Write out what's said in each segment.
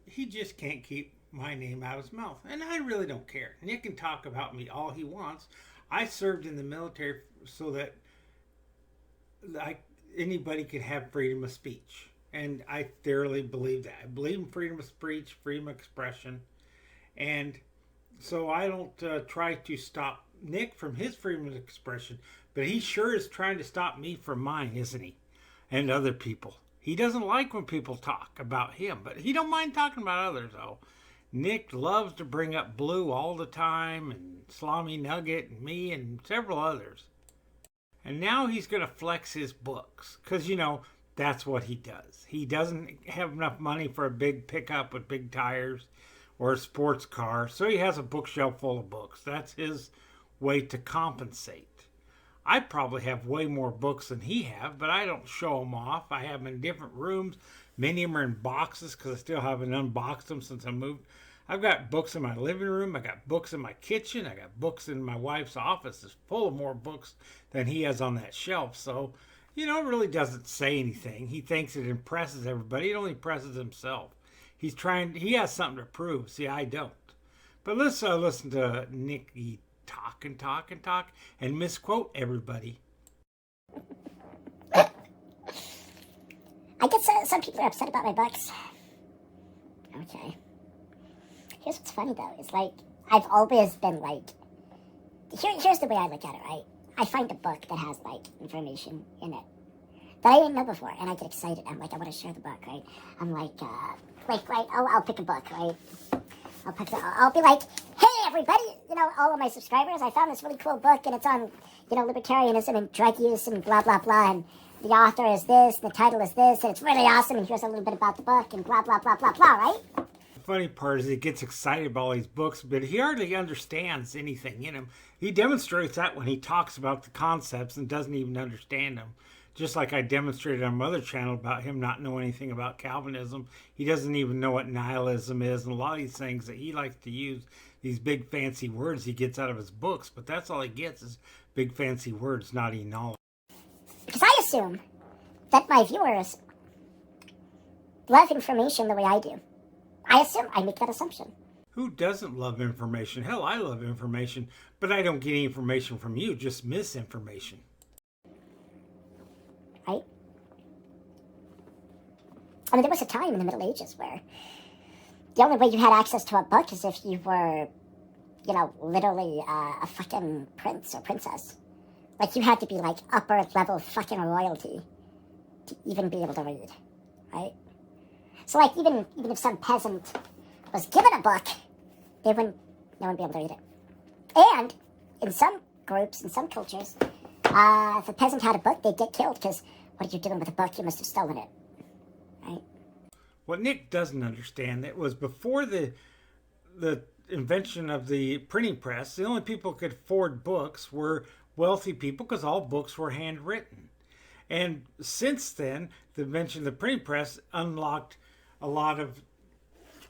he just can't keep my name out of his mouth. And I really don't care. Nick can talk about me all he wants. I served in the military so that I, anybody could have freedom of speech. And I thoroughly believe that. I believe in freedom of speech, freedom of expression. And so I don't try to stop Nick from his freedom of expression. But he sure is trying to stop me from mine, isn't he? And other people. He doesn't like when people talk about him, but he don't mind talking about others, though. Nick loves to bring up Blue all the time, and Salami Nugget, and me, and several others. And now he's going to flex his books, because, that's what he does. He doesn't have enough money for a big pickup with big tires or a sports car, so he has a bookshelf full of books. That's his way to compensate. I probably have way more books than he have, but I don't show them off. I have them in different rooms. Many of them are in boxes because I still haven't unboxed them since I moved. I've got books in my living room. I got books in my kitchen. I got books in my wife's office. It's full of more books than he has on that shelf. So, it really doesn't say anything. He thinks it impresses everybody. It only impresses himself. He has something to prove. See, I don't. But let's listen to Nicky talk and talk and talk and misquote everybody. I guess some people are upset about my books. Okay. Here's what's funny though, is I've always been here's the way I look at it, right? I find a book that has information in it that I didn't know before, and I get excited. I'm I want to share the book, right? I'm I'll pick a book, right? I'll be like, hey everybody, all of my subscribers, I found this really cool book, and it's on, libertarianism and drug use and blah, blah, blah, and the author is this, and the title is this, and it's really awesome, and here's a little bit about the book, and blah, blah, blah, blah, blah, right? The funny part is he gets excited about all these books, but he hardly understands anything in them. He demonstrates that when he talks about the concepts and doesn't even understand them. Just like I demonstrated on my other channel about him not knowing anything about Calvinism. He doesn't even know what nihilism is, and a lot of these things that he likes to use, these big fancy words he gets out of his books, but that's all he gets is big fancy words, not any knowledge. Because I assume that my viewers love information the way I do. I make that assumption. Who doesn't love information? Hell, I love information, but I don't get any information from you, just misinformation. Right? I mean, there was a time in the Middle Ages where the only way you had access to a book is if you were, literally a fucking prince or princess. You had to be upper level fucking royalty to even be able to read, right? So even if some peasant was given a book, no one would be able to read it. And in some groups, in some cultures, if a peasant had a book, they'd get killed because what are you doing with a book? You must have stolen it, right? What Nick doesn't understand, that was before the invention of the printing press, the only people who could afford books were wealthy people because all books were handwritten. And since then, the invention of the printing press unlocked a lot of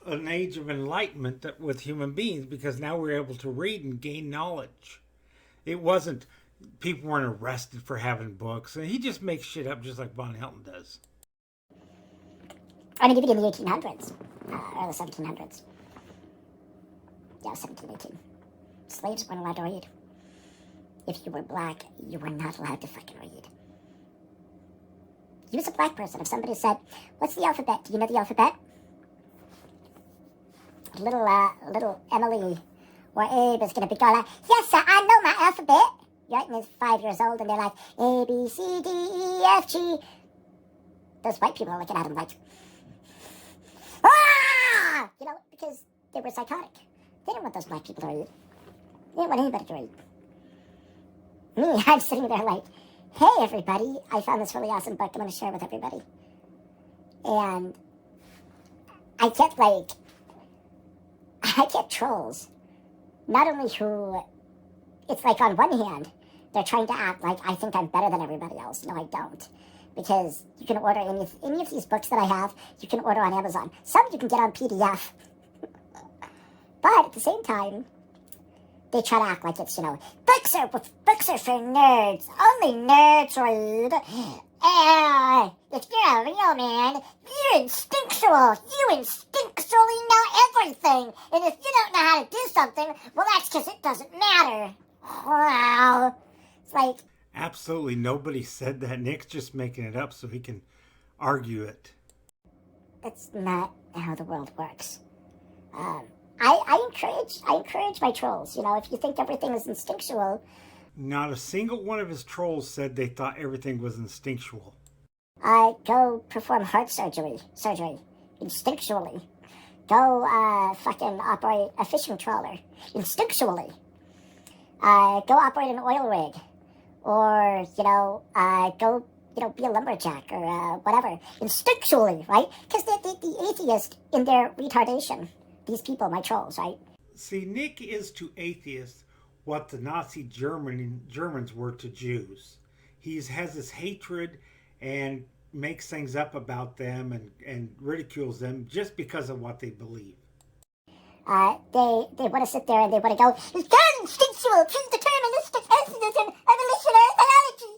an age of enlightenment with human beings because now we're able to read and gain knowledge. It wasn't... People weren't arrested for having books, and he just makes shit up just like Von Helton does. I mean, even in the 1800s, or the 1700s. Yeah, 1718. Slaves weren't allowed to read. If you were black, you were not allowed to fucking read. You was a black person. If somebody said, what's the alphabet? Do you know the alphabet? Little Emily or Abe is going to be going like, yes, sir, I know my alphabet. Right, and he's 5 years old, and they're like, A, B, C, D, E, F, G. Those white people are looking at him like, ah! Because they were psychotic. They didn't want those black people to read. They didn't want anybody to read. Me, I'm sitting there like, hey, everybody, I found this really awesome book I'm going to share with everybody. And I get trolls. Not only who... It's on one hand, they're trying to act like I think I'm better than everybody else. No, I don't. Because you can order any of these books that I have, you can order on Amazon. Some you can get on PDF. But at the same time, they try to act like it's, books are for nerds. Only nerds read. If you're a real man, you're instinctual. You instinctual. instinctually know everything. And if you don't know how to do something, well, that's because it doesn't matter. Wow. It's like... Absolutely nobody said that. Nick's just making it up so he can argue it. That's not how the world works. I encourage my trolls. You know, if you think everything is instinctual... Not a single one of his trolls said they thought everything was instinctual. Go perform heart surgery, instinctually. Go, fucking operate a fishing trawler, instinctually. Go operate an oil rig. Or, go, be a lumberjack or, whatever. Instinctually, right? Because the atheist in their retardation, these people, my trolls, right? See, Nick is to atheists what the Nazi Germans were to Jews. He has this hatred and makes things up about them and ridicules them just because of what they believe. They want to sit there and they want to go, it's God instinctual, it's deterministic, atheism, evolutionary biology.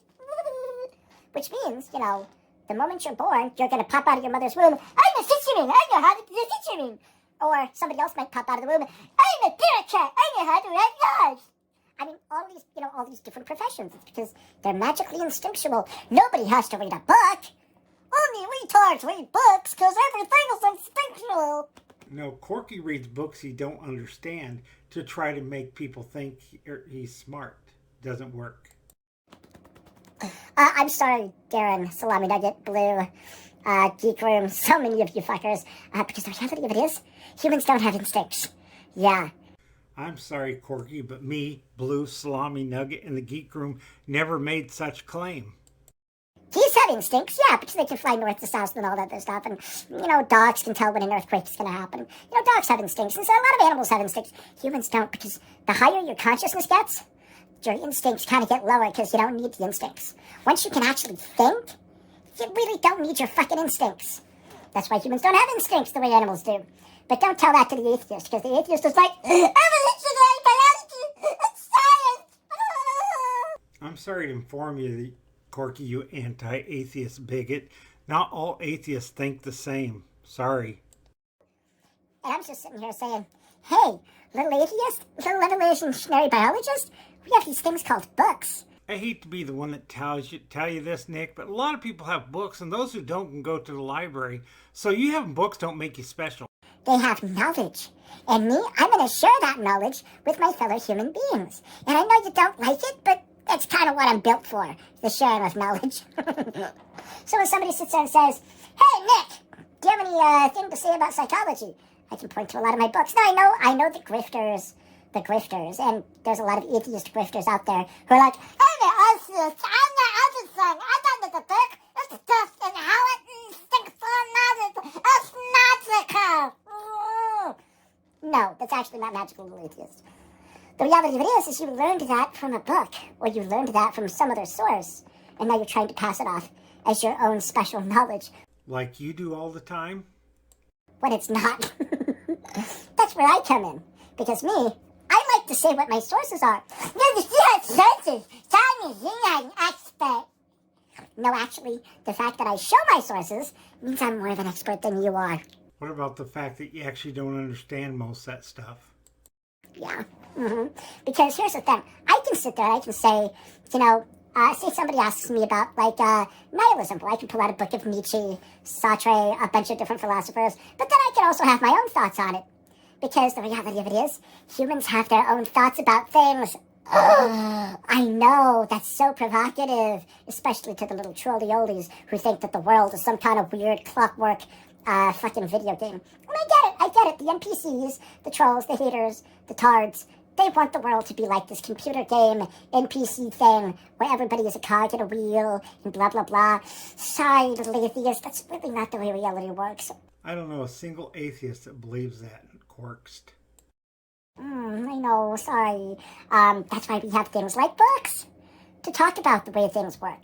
Which means, the moment you're born, you're going to pop out of your mother's womb, I'm a fisherman, I know how to be a fisherman. Or somebody else might pop out of the womb, I'm a bureaucrat, I know how to write laws. I mean, all these different professions. It's because they're magically instinctual. Nobody has to read a book. Only retards read books because everything is instinctual. No, Corky reads books he don't understand to try to make people think he's smart. Doesn't work. I'm sorry, Darren, Salami Nugget, Blue, Geek Room, so many of you fuckers. Because the reality of it is, humans don't have instincts. Yeah. I'm sorry, Corky, but me, Blue, Salami Nugget, and the Geek Room never made such claim. Geese have instincts, yeah, because they can fly north to south and all that other stuff. And, dogs can tell when an earthquake is going to happen. Dogs have instincts, and so a lot of animals have instincts. Humans don't, because the higher your consciousness gets, your instincts kind of get lower because you don't need the instincts. Once you can actually think, you really don't need your fucking instincts. That's why humans don't have instincts the way animals do. But don't tell that to the atheist, because the atheist is like, evolutionary biology, it's science. I'm sorry to inform you, Corky, you anti-atheist bigot. Not all atheists think the same. Sorry. And I'm just sitting here saying, hey, little atheist, little evolutionary biologist, we have these things called books. I hate to be the one that tell you this, Nick, but a lot of people have books, and those who don't can go to the library. So you having books don't make you special. They have knowledge. And me, I'm going to share that knowledge with my fellow human beings. And I know you don't like it, but that's kind of what I'm built for, the sharing of knowledge. So when somebody sits there and says, hey, Nick, do you have any thing to say about psychology? I can point to a lot of my books. No, I know the grifters, and there's a lot of atheist grifters out there who are like, I'm an atheist, I'm not everything, I don't know the book, it's just in how it thinks on knowledge, it's magical. No, that's actually not magical, little atheist. The reality of it is you learned that from a book, or you learned that from some other source, and now you're trying to pass it off as your own special knowledge. Like you do all the time? When it's not. That's where I come in. Because me, I like to say what my sources are. Sources. I'm an expert. No, actually, the fact that I show my sources means I'm more of an expert than you are. What about the fact that you actually don't understand most of that stuff? Yeah. Mm-hmm. Because here's the thing. I can sit there and I can say, say somebody asks me about, nihilism. Well, I can pull out a book of Nietzsche, Sartre, a bunch of different philosophers. But then I can also have my own thoughts on it. Because the reality of it is, humans have their own thoughts about things. I know, that's so provocative. Especially to the little trolley-olies who think that the world is some kind of weird clockwork fucking video game. And I get it. The NPCs, the trolls, the haters, the tards, they want the world to be like this computer game NPC thing where everybody is a cog in a wheel and blah, blah, blah. Sorry, little atheist, that's really not the way reality works. I don't know a single atheist that believes that, Corkst. I know, sorry. That's why we have things like books. To talk about the way things work.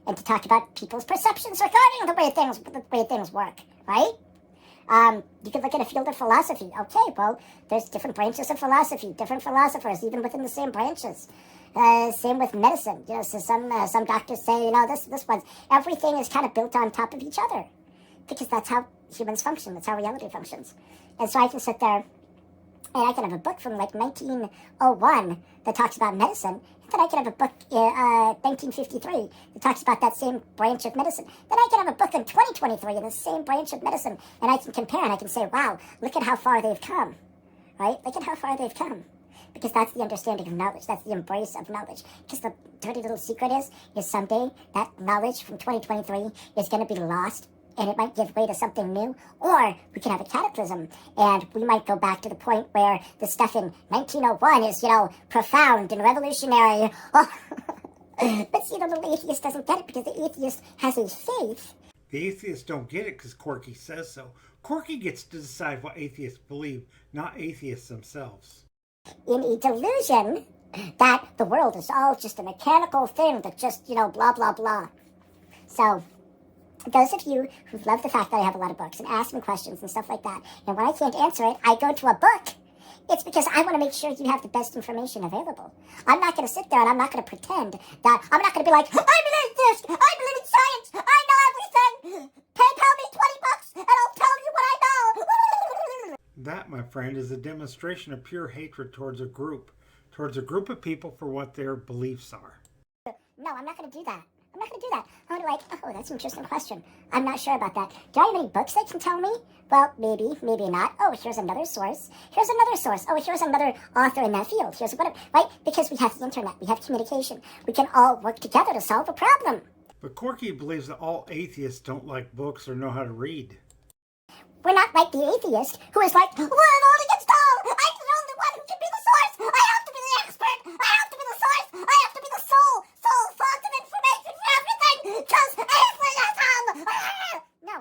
And to talk about people's perceptions regarding the way things work, right? You could look at a field of philosophy. Okay, well, there's different branches of philosophy, different philosophers, even within the same branches. Same with medicine. So some doctors say, this one's, everything is kind of built on top of each other. because that's how humans function. That's how reality functions. And so I can sit there and I can have a book from like 1901 that talks about medicine. And then I can have a book in 1953 that talks about that same branch of medicine. Then I can have a book in 2023 in the same branch of medicine. And I can compare and I can say, wow, look at how far they've come. Right? Look at how far they've come. Because that's the understanding of knowledge. That's the embrace of knowledge. Because the dirty little secret is someday that knowledge from 2023 is going to be lost, and it might give way to something new. Or we can have a cataclysm, and we might go back to the point where the stuff in 1901 is, profound and revolutionary. But see, the little atheist doesn't get it because the atheist has a faith. The atheists don't get it because Corky says so. Corky gets to decide what atheists believe, not atheists themselves. In a delusion that the world is all just a mechanical thing that just, blah, blah, blah. So, those of you who love the fact that I have a lot of books and ask me questions and stuff like that, and when I can't answer it, I go to a book. It's because I want to make sure you have the best information available. I'm not going to sit there and I'm not going to pretend that, I'm not going to be like, I believe this, I believe in science, I know everything. PayPal me $20 and I'll tell you what I know. That, my friend, is a demonstration of pure hatred towards a group of people for what their beliefs are. No, I'm not going to do that. I'm not going to do that. I'm going to oh, that's an interesting question. I'm not sure about that. Do I have any books that can tell me? Well, maybe, maybe not. Oh, here's another source. Here's another source. Oh, here's another author in that field. Here's what, right? Because we have the internet. We have communication. We can all work together to solve a problem. But Corky believes that all atheists don't like books or know how to read. We're not like the atheist who is like, we're all against all. I'm the only one who can be the source. I have to be the expert. I have to be the source. I have to be the sole source of information for everything. Because atheism. No,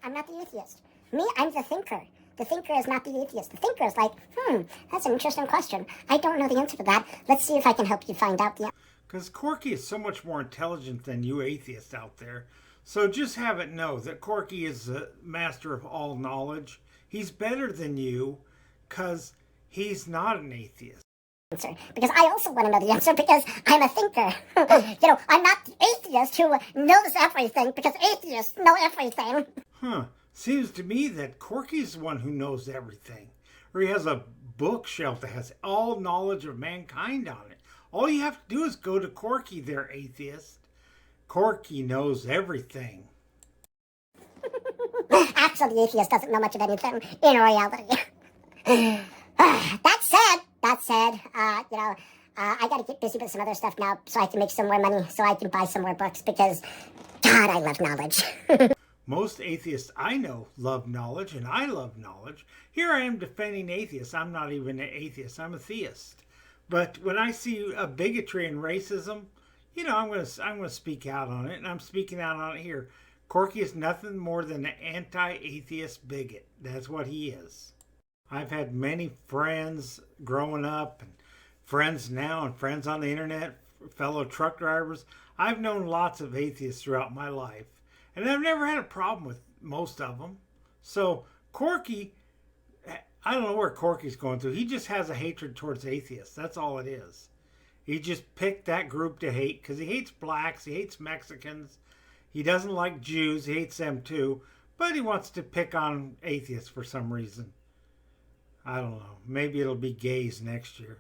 I'm not the atheist. Me, I'm the thinker. The thinker is not the atheist. The thinker is like, that's an interesting question. I don't know the answer to that. Let's see if I can help you find out the answer. Because Corky is so much more intelligent than you atheists out there. So just have it know that Corky is a master of all knowledge. He's better than you because he's not an atheist. Because I also want to know the answer because I'm a thinker. I'm not the atheist who knows everything because atheists know everything. Seems to me that Corky's the one who knows everything. Or he has a bookshelf that has all knowledge of mankind on it. All you have to do is go to Corky there, atheist. Corky knows everything. Actually, the atheist doesn't know much of anything in reality. That said, I got to get busy with some other stuff now so I can make some more money, so I can buy some more books because, God, I love knowledge. Most atheists I know love knowledge, and I love knowledge. Here I am defending atheists. I'm not even an atheist. I'm a theist. But when I see a bigotry and racism, I'm going to speak out on it, and I'm speaking out on it here. Corky is nothing more than an anti-atheist bigot. That's what he is. I've had many friends growing up, and friends now, and friends on the internet, fellow truck drivers. I've known lots of atheists throughout my life, and I've never had a problem with most of them. So Corky, I don't know where Corky's going through. He just has a hatred towards atheists. That's all it is. He just picked that group to hate because he hates blacks, he hates Mexicans, he doesn't like Jews, he hates them too, but he wants to pick on atheists for some reason. I don't know. Maybe it'll be gays next year.